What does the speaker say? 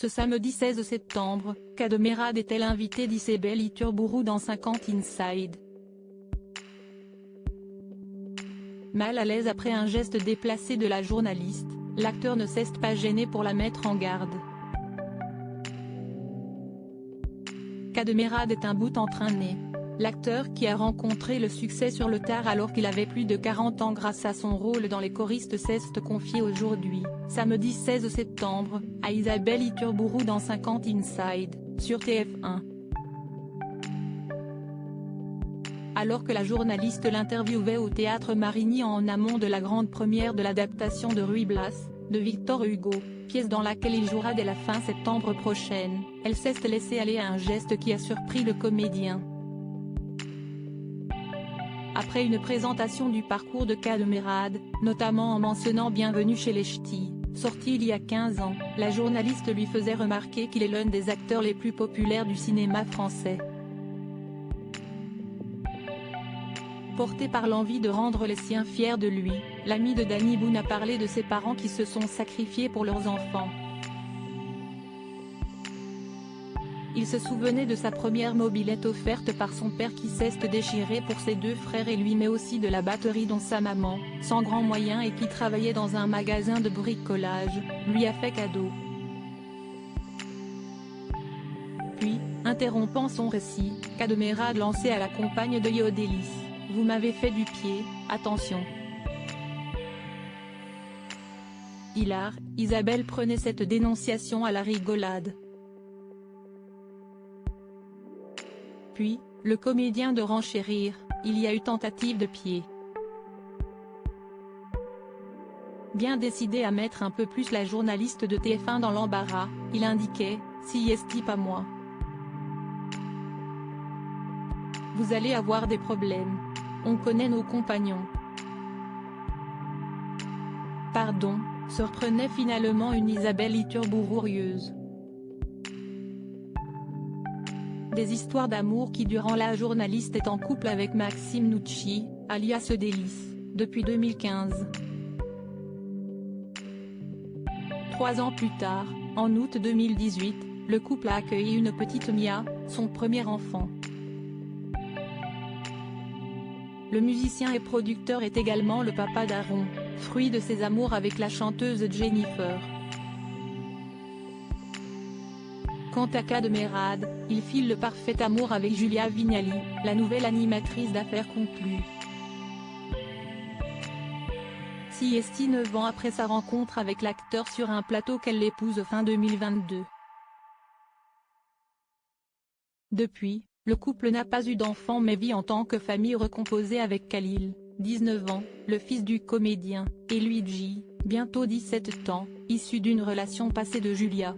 Ce samedi 16 septembre, Cadmerade était l'invité d'Isabelle Iturburu dans 50 Inside. Mal à l'aise après un geste déplacé de la journaliste, l'acteur ne s'est pas gêné pour la mettre en garde. Cadmerade est un bout entraîné. L'acteur qui a rencontré le succès sur le tard alors qu'il avait plus de 40 ans grâce à son rôle dans Les choristes s'est confié aujourd'hui, samedi 16 septembre, à Isabelle Iturburu dans 50 Inside, sur TF1. Alors que la journaliste l'interviewait au Théâtre Marigny en amont de la grande première de l'adaptation de Ruy Blas, de Victor Hugo, pièce dans laquelle il jouera dès la fin septembre prochaine, elle s'est laissée aller à un geste qui a surpris le comédien. Après une présentation du parcours de Cadmerade, notamment en mentionnant Bienvenue chez les Ch'tis, sorti il y a 15 ans, la journaliste lui faisait remarquer qu'il est l'un des acteurs les plus populaires du cinéma français. Porté par l'envie de rendre les siens fiers de lui, l'ami de Danny Boone a parlé de ses parents qui se sont sacrifiés pour leurs enfants. Il se souvenait de sa première mobilette offerte par son père qui s'est déchiré pour ses deux frères et lui mais aussi de la batterie dont sa maman, sans grands moyens et qui travaillait dans un magasin de bricolage, lui a fait cadeau. Puis, interrompant son récit, Cadmerade lançait à la compagne de Yodelis: « Vous m'avez fait du pied, attention !» Hilar, Isabelle prenait cette dénonciation à la rigolade. Puis, le comédien de renchérir: « Il y a eu tentative de pied. » Bien décidé à mettre un peu plus la journaliste de TF1 dans l'embarras, il indiquait: « Si est pas moi. Vous allez avoir des problèmes. On connaît nos compagnons. » Pardon, se reprenait finalement une Isabelle Iturburu rieuse. Des histoires d'amour qui durant la journaliste est en couple avec Maxime Nucci, alias Delis, depuis 2015. 3 ans plus tard, en août 2018, le couple a accueilli une petite Mia, son premier enfant. Le musicien et producteur est également le papa d'Aaron, fruit de ses amours avec la chanteuse Jennifer. Quant à Cadmerade, il file le parfait amour avec Julia Vignali, la nouvelle animatrice d'Affaires conclues. 9 ans après sa rencontre avec l'acteur sur un plateau qu'elle l'épouse fin 2022. Depuis, le couple n'a pas eu d'enfant mais vit en tant que famille recomposée avec Khalil, 19 ans, le fils du comédien, et Luigi, bientôt 17 ans, issu d'une relation passée de Julia.